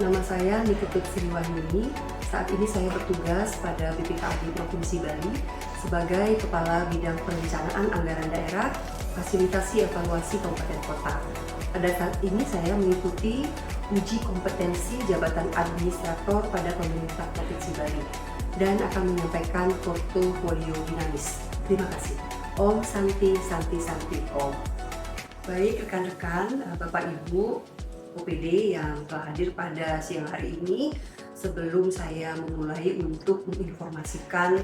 Nama saya Niketut Sriwahyuni. Saat ini saya bertugas pada BPKAD Provinsi Bali sebagai Kepala Bidang Perencanaan Anggaran Daerah, Fasilitasi Evaluasi Kabupaten Kota. Pada saat ini saya mengikuti uji kompetensi jabatan administrator pada pemerintah Provinsi Bali dan akan menyampaikan portofolio dinamis. Terima kasih. Om Santi Santi Santi Om. Baik rekan-rekan, Bapak Ibu OPD yang telah hadir pada siang hari ini, sebelum saya memulai untuk menginformasikan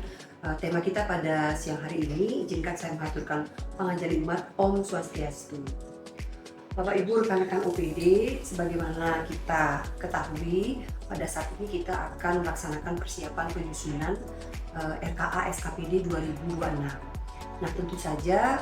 tema kita pada siang hari ini, izinkan saya mengaturkan panganjali umat Om Swastiastu. Bapak Ibu rekan-rekan OPD, sebagaimana kita ketahui, pada saat ini kita akan melaksanakan persiapan penyusunan RKA SKPD 2026. Nah, tentu saja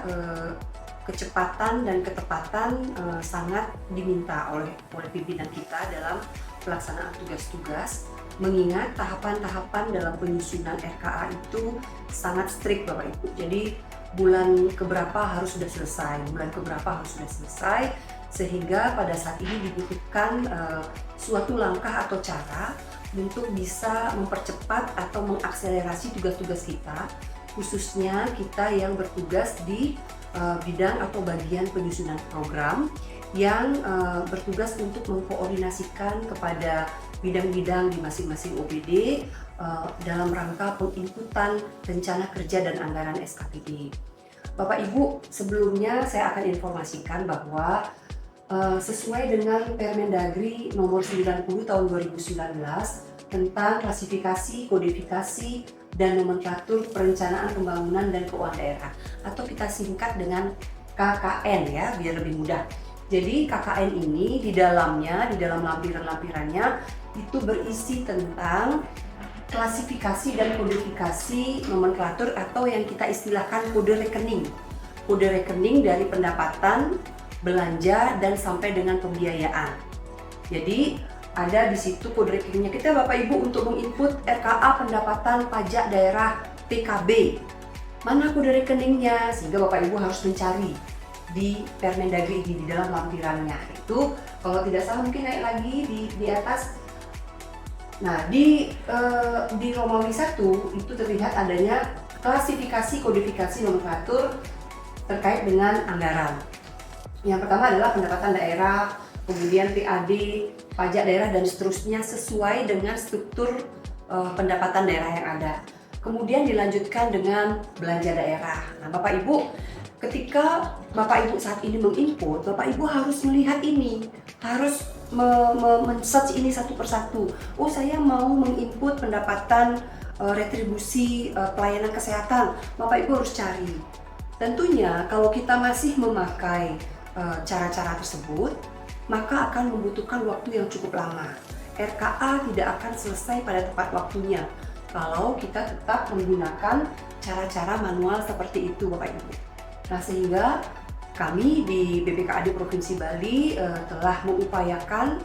kecepatan dan ketepatan sangat diminta oleh pimpinan kita dalam pelaksanaan tugas-tugas, mengingat tahapan-tahapan dalam penyusunan RKA itu sangat strict Bapak Ibu. Jadi bulan keberapa harus sudah selesai, sehingga pada saat ini dibutuhkan suatu langkah atau cara untuk bisa mempercepat atau mengakselerasi tugas-tugas kita, khususnya kita yang bertugas di bidang atau bagian penyusunan program yang bertugas untuk mengkoordinasikan kepada bidang-bidang di masing-masing OPD dalam rangka penginputan rencana kerja dan anggaran SKPD. Bapak Ibu, sebelumnya saya akan informasikan bahwa sesuai dengan Permendagri nomor 90 tahun 2019 tentang klasifikasi, kodifikasi, dan nomenklatur perencanaan pembangunan dan keuangan daerah, atau kita singkat dengan KKN ya, biar lebih mudah. Jadi KKN ini di dalam lampiran-lampirannya itu berisi tentang klasifikasi dan kodifikasi nomenklatur atau yang kita istilahkan kode rekening. Kode rekening dari pendapatan, belanja, dan sampai dengan pembiayaan. Jadi ada di situ kode rekeningnya kita Bapak Ibu untuk menginput RKA pendapatan pajak daerah PKB. Mana kode rekeningnya? Sehingga Bapak Ibu harus mencari di Permendagri ini di dalam lampirannya. Itu kalau tidak salah mungkin naik lagi di atas. Nah, di Romawi 1 itu terlihat adanya klasifikasi kodifikasi nomenklatur terkait dengan anggaran. Yang pertama adalah pendapatan daerah, kemudian PAD, pajak daerah, dan seterusnya sesuai dengan struktur pendapatan daerah yang ada. Kemudian dilanjutkan dengan belanja daerah. Nah, Bapak Ibu, ketika Bapak Ibu saat ini menginput, Bapak Ibu harus melihat ini, harus men-search ini satu persatu. Oh, saya mau menginput pendapatan retribusi pelayanan kesehatan. Bapak Ibu harus cari. Tentunya kalau kita masih memakai cara-cara tersebut, maka akan membutuhkan waktu yang cukup lama. RKA tidak akan selesai pada tepat waktunya kalau kita tetap menggunakan cara-cara manual seperti itu Bapak Ibu. Nah, sehingga kami di BPKAD Provinsi Bali telah mengupayakan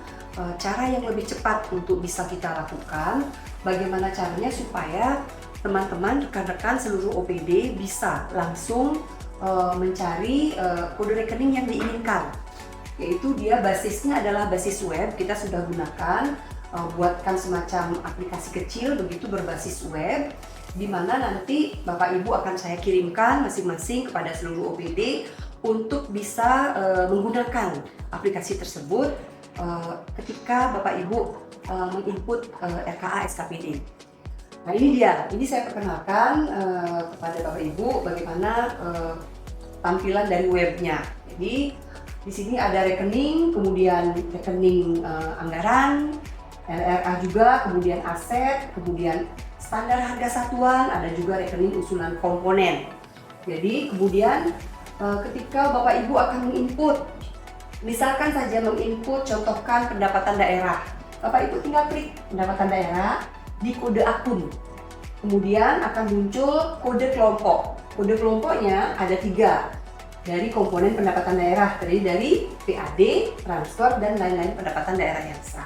cara yang lebih cepat untuk bisa kita lakukan. Bagaimana caranya supaya teman-teman, rekan-rekan seluruh OPD bisa langsung mencari kode rekening yang diinginkan. Yaitu dia basisnya adalah basis web, kita sudah gunakan, buatkan semacam aplikasi kecil begitu berbasis web, di mana nanti Bapak Ibu akan saya kirimkan masing-masing kepada seluruh OPD untuk bisa menggunakan aplikasi tersebut ketika Bapak Ibu menginput RKA SKPD. Nah, ini dia, ini saya perkenalkan kepada Bapak Ibu bagaimana tampilan dari webnya. Jadi di sini ada rekening, kemudian rekening anggaran, LRA juga, kemudian aset, kemudian standar harga satuan, ada juga rekening usulan komponen. Jadi kemudian ketika Bapak Ibu akan menginput, misalkan saja menginput contohkan pendapatan daerah, Bapak Ibu tinggal klik pendapatan daerah di kode akun. Kemudian akan muncul kode kelompok. Kode kelompoknya ada 3. Dari komponen pendapatan daerah, terdiri dari PAD, transfer, dan lain-lain pendapatan daerah yang sah.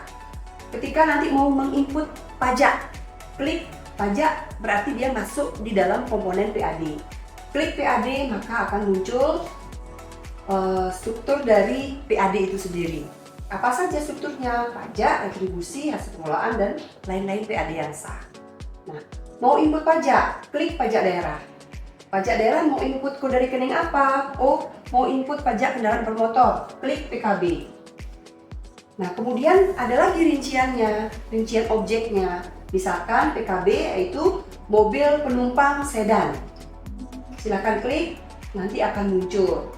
Ketika nanti mau menginput pajak, klik pajak berarti dia masuk di dalam komponen PAD. Klik PAD maka akan muncul struktur dari PAD itu sendiri. Apa saja strukturnya? Pajak, retribusi, hasil pengelolaan, dan lain-lain PAD yang sah. Nah, mau input pajak, klik pajak daerah. Pajak daerah mau input kode rekening apa? Oh, mau input pajak kendaraan bermotor, klik PKB. Nah, kemudian ada lagi rinciannya, rincian objeknya. Misalkan PKB yaitu mobil penumpang sedan. Silakan klik, nanti akan muncul.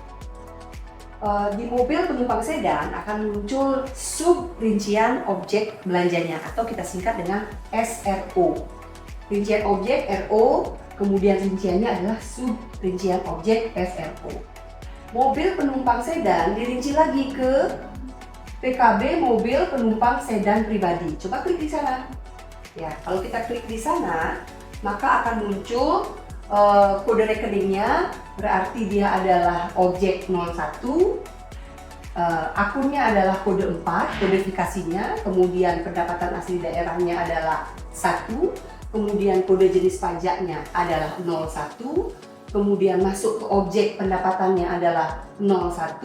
Di mobil penumpang sedan akan muncul sub rincian objek belanjanya atau kita singkat dengan SRO. Rincian objek RO, kemudian rinciannya adalah sub rincian objek SRO. Mobil penumpang sedan dirinci lagi ke PKB mobil penumpang sedan pribadi. Coba klik di sana. Ya, kalau kita klik di sana, maka akan muncul kode rekeningnya, berarti dia adalah objek 01, akunnya adalah kode 4, kodifikasinya, kemudian pendapatan asli daerahnya adalah 1, kemudian kode jenis pajaknya adalah 01, kemudian masuk ke objek pendapatannya adalah 01,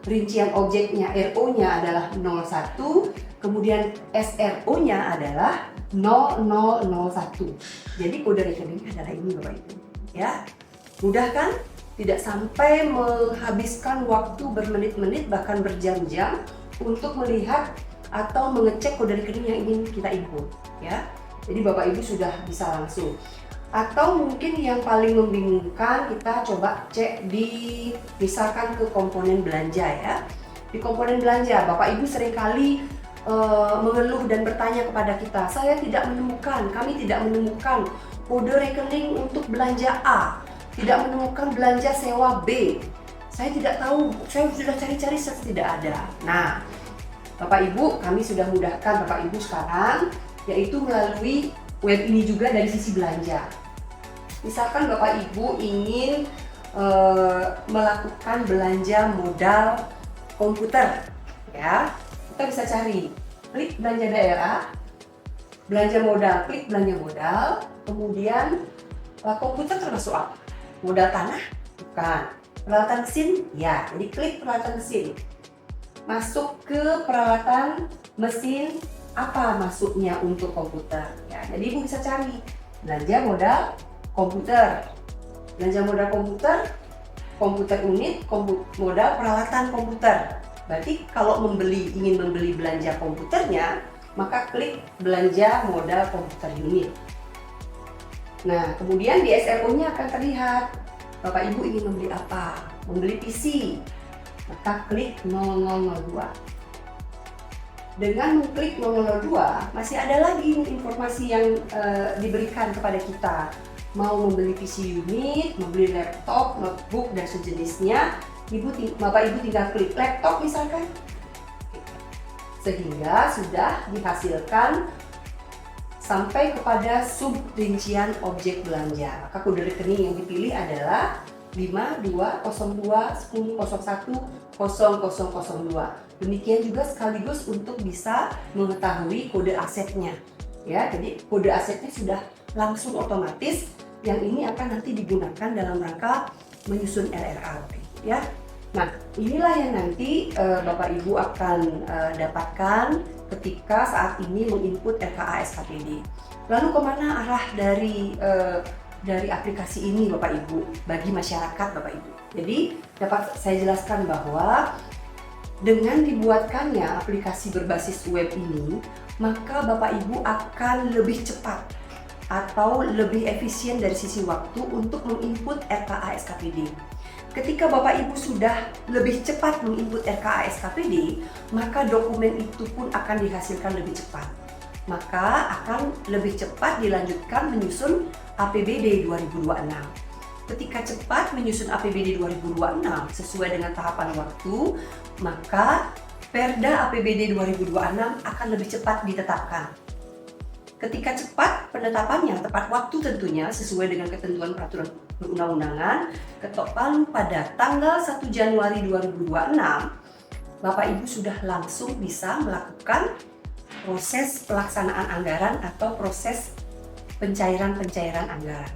rincian objeknya RO-nya adalah 01, kemudian SRO-nya adalah 0001. Jadi kode rekening adalah ini Bapak Ibu. Ya, mudah kan? Tidak sampai menghabiskan waktu bermenit-menit bahkan berjam-jam untuk melihat atau mengecek kode rekening yang ingin kita input. Ya, jadi Bapak Ibu sudah bisa langsung. Atau mungkin yang paling membingungkan kita coba cek di misalkan ke komponen belanja ya. Di komponen belanja Bapak Ibu seringkali mengeluh dan bertanya kepada kita, kami tidak menemukan kode rekening untuk belanja A, tidak menemukan belanja sewa B. Saya tidak tahu, saya sudah cari-cari tidak ada. Nah, Bapak Ibu, kami sudah mudahkan Bapak Ibu sekarang, yaitu melalui web ini juga dari sisi belanja. Misalkan Bapak Ibu ingin melakukan belanja modal komputer, ya, kita bisa cari, klik belanja daerah, belanja modal, klik belanja modal, kemudian komputer termasuk apa? Modal tanah? Bukan. Peralatan mesin? Ya, jadi klik peralatan mesin. Masuk ke peralatan mesin, apa masuknya untuk komputer? Ya, jadi Ibu bisa cari belanja modal komputer, belanja modal komputer, komputer unit, modal peralatan komputer. Berarti kalau ingin membeli belanja komputernya, maka klik belanja modal komputer unit. Nah, kemudian di SRO-nya akan terlihat Bapak Ibu ingin membeli apa? Membeli PC, maka klik 0002. Dengan mengklik 0002, masih ada lagi informasi yang diberikan kepada kita. Mau membeli PC unit, membeli laptop, notebook, dan sejenisnya, Bapak Ibu tinggal klik laptop misalkan, sehingga sudah dihasilkan sampai kepada sub rincian objek belanja. Maka kode rekening yang dipilih adalah 520210101002. Demikian juga sekaligus untuk bisa mengetahui kode asetnya. Ya, jadi kode asetnya sudah langsung otomatis, yang ini akan nanti digunakan dalam rangka menyusun LRA. Ya, nah inilah yang nanti Bapak Ibu akan dapatkan ketika saat ini menginput RKA SKPD. Lalu kemana arah dari aplikasi ini Bapak Ibu bagi masyarakat Bapak Ibu? Jadi dapat saya jelaskan bahwa dengan dibuatkannya aplikasi berbasis web ini, maka Bapak Ibu akan lebih cepat atau lebih efisien dari sisi waktu untuk menginput RKA SKPD. Ketika Bapak Ibu sudah lebih cepat menginput RKA SKPD, maka dokumen itu pun akan dihasilkan lebih cepat. Maka akan lebih cepat dilanjutkan menyusun APBD 2026. Ketika cepat menyusun APBD 2026 sesuai dengan tahapan waktu, maka Perda APBD 2026 akan lebih cepat ditetapkan. Ketika cepat penetapannya tepat waktu tentunya sesuai dengan ketentuan peraturan perundang-undangan, ketok palu pada tanggal 1 Januari 2026, Bapak Ibu sudah langsung bisa melakukan proses pelaksanaan anggaran atau proses pencairan anggaran.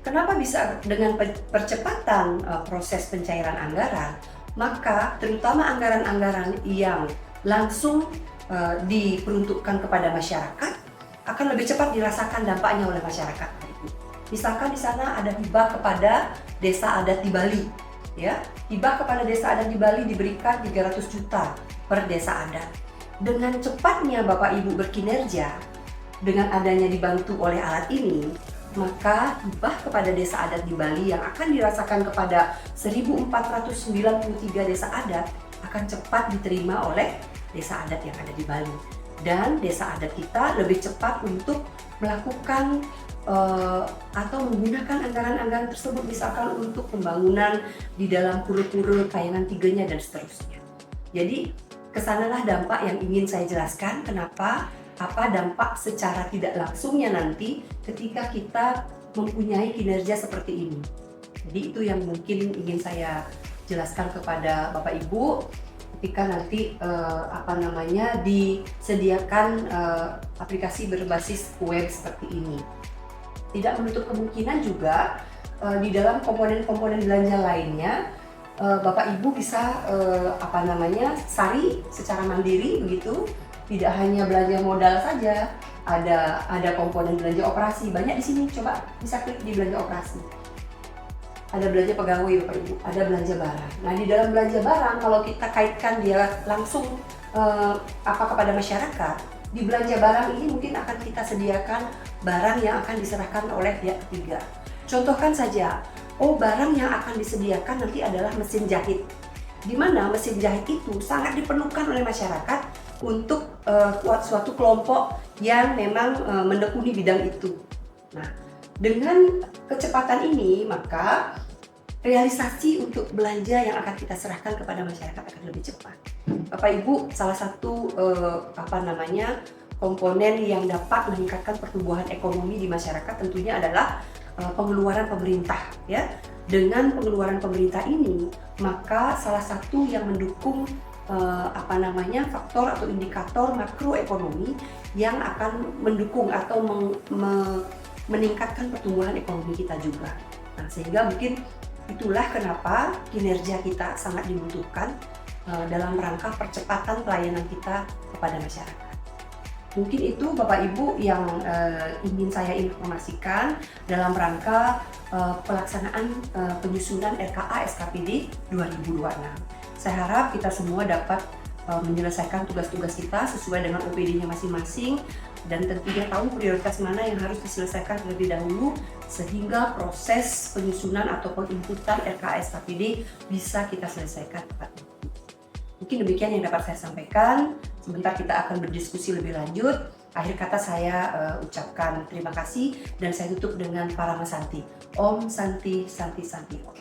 Kenapa bisa dengan percepatan proses pencairan anggaran? Maka terutama anggaran-anggaran yang langsung diperuntukkan kepada masyarakat, akan lebih cepat dirasakan dampaknya oleh masyarakat. Misalkan di sana ada hibah kepada desa adat di Bali, ya, hibah kepada desa adat di Bali diberikan 300 juta per desa adat. Dengan cepatnya Bapak Ibu berkinerja, dengan adanya dibantu oleh alat ini, maka hibah kepada desa adat di Bali yang akan dirasakan kepada 1493 desa adat akan cepat diterima oleh desa adat yang ada di Bali. Dan desa adat kita lebih cepat untuk melakukan atau menggunakan anggaran-anggaran tersebut, misalkan untuk pembangunan di dalam pura-pura Kayangan Tiganya dan seterusnya. Jadi kesanalah dampak yang ingin saya jelaskan, kenapa, apa dampak secara tidak langsungnya nanti ketika kita mempunyai kinerja seperti ini. Jadi itu yang mungkin ingin saya jelaskan kepada Bapak Ibu ketika nanti disediakan aplikasi berbasis web seperti ini. Tidak menutup kemungkinan juga di dalam komponen-komponen belanja lainnya Bapak Ibu bisa sari secara mandiri begitu. Tidak hanya belanja modal saja, ada komponen belanja operasi. Banyak di sini, coba bisa klik di belanja operasi. Ada belanja pegawai Bapak Ibu, ada belanja barang. Nah, di dalam belanja barang kalau kita kaitkan dia langsung kepada masyarakat, di belanja barang ini mungkin akan kita sediakan barang yang akan diserahkan oleh pihak ketiga. Contohkan saja, barang yang akan disediakan nanti adalah mesin jahit. Di mana mesin jahit itu sangat diperlukan oleh masyarakat untuk suatu kelompok yang memang menekuni bidang itu. Nah, dengan kecepatan ini maka realisasi untuk belanja yang akan kita serahkan kepada masyarakat akan lebih cepat. Bapak Ibu, salah satu komponen yang dapat meningkatkan pertumbuhan ekonomi di masyarakat tentunya adalah pengeluaran pemerintah, ya. Dengan pengeluaran pemerintah ini, maka salah satu yang mendukung faktor atau indikator makroekonomi yang akan mendukung atau meningkatkan pertumbuhan ekonomi kita juga. Nah, sehingga mungkin itulah kenapa kinerja kita sangat dibutuhkan dalam rangka percepatan pelayanan kita kepada masyarakat. Mungkin itu Bapak Ibu yang ingin saya informasikan dalam rangka pelaksanaan penyusunan RKA SKPD 2026. Saya harap kita semua dapat menyelesaikan tugas-tugas kita sesuai dengan OPD-nya masing-masing dan tentunya tahu prioritas mana yang harus diselesaikan terlebih dahulu sehingga proses penyusunan atau penginputan RKA SKPD bisa kita selesaikan tepat waktu. Mungkin demikian yang dapat saya sampaikan. Sebentar kita akan berdiskusi lebih lanjut. Akhir kata saya ucapkan terima kasih dan saya tutup dengan Paramasanti. Om Santi Santi Santi Om.